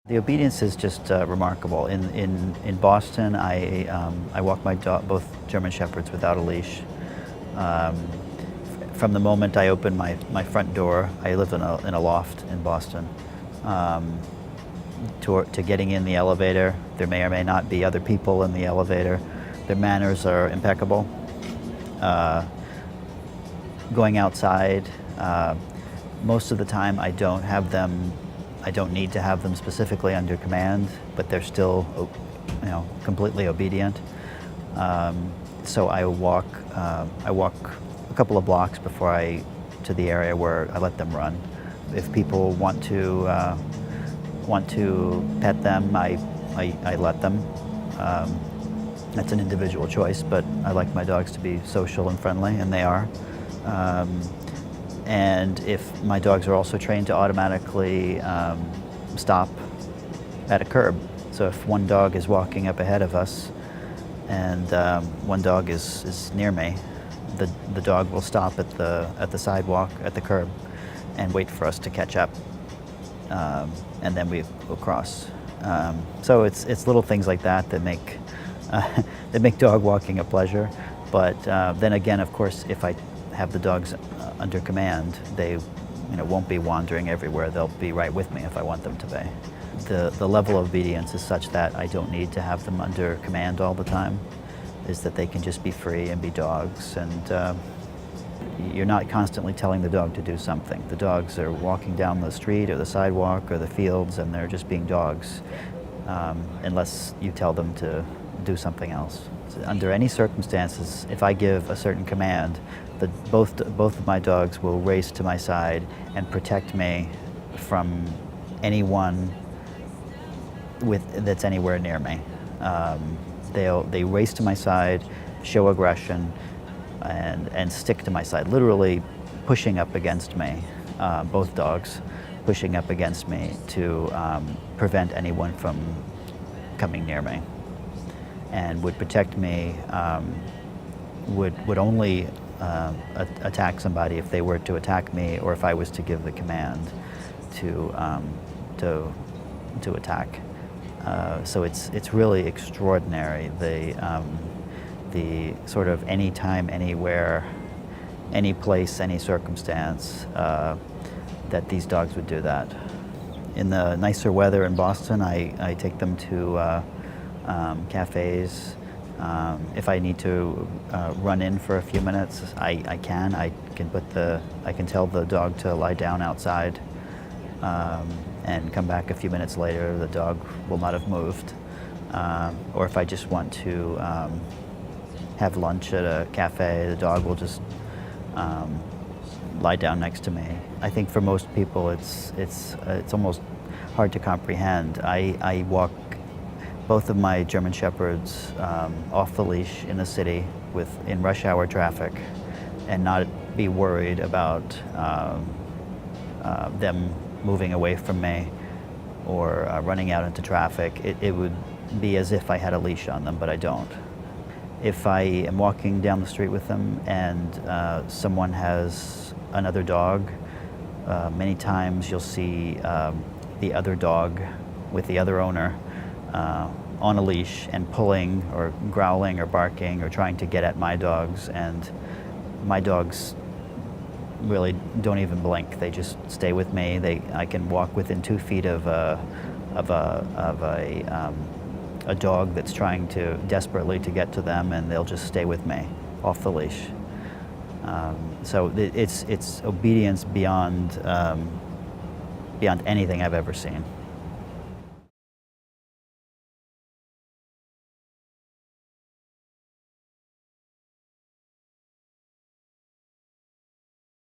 The obedience is just remarkable. In Boston, I walk my dog, both German Shepherds, without a leash. Um, from the moment I open my front door, I live in a loft in Boston. Um, to getting in the elevator, there may or may not be other people in the elevator. Their manners are impeccable. Uh, Going outside, most of the time I don't need to have them specifically under command, but they're still, completely obedient. So I walk a couple of blocks to the area where I let them run. If people want to pet them, I let them. That's an individual choice, but I like my dogs to be social and friendly, and they are. And if my dogs are also trained to automatically stop at a curb. So if one dog is walking up ahead of us and one dog is near me, the dog will stop at the sidewalk, at the curb, and wait for us to catch up. And then we will cross. So it's little things like that that make dog walking a pleasure. But then again, of course, if I have the dogs under command, they won't be wandering everywhere. They'll be right with me if I want them to be. The level of obedience is such that I don't need to have them under command all the time, is that they can just be free and be dogs, and you're not constantly telling the dog to do something. The dogs are walking down the street or the sidewalk or the fields, and they're just being dogs, unless you tell them to do something else. So under any circumstances, if I give a certain command, both of my dogs will race to my side and protect me from anyone that's anywhere near me. They race to my side, show aggression, and stick to my side, literally pushing up against me, both dogs pushing up against me to prevent anyone from coming near me, and would protect me, would only attack somebody if they were to attack me, or if I was to give the command to attack. So it's really extraordinary, the sort of anytime, anywhere, any place, any circumstance that these dogs would do that. In the nicer weather in Boston, I take them to cafes. If I need to run in for a few minutes, I can. I can tell the dog to lie down outside, and come back a few minutes later. The dog will not have moved. Or if I just want to have lunch at a cafe, the dog will just lie down next to me. I think for most people, it's almost hard to comprehend. I walk both of my German Shepherds off the leash in the city in rush hour traffic, and not be worried about them moving away from me or running out into traffic. It would be as if I had a leash on them, but I don't. If I am walking down the street with them and someone has another dog, many times you'll see the other dog with the other owner on a leash and pulling or growling or barking or trying to get at my dogs, and my dogs really don't even blink. They just stay with me. I can walk within 2 feet of a dog that's trying desperately to get to them, and they'll just stay with me off the leash. So it's obedience beyond anything I've ever seen.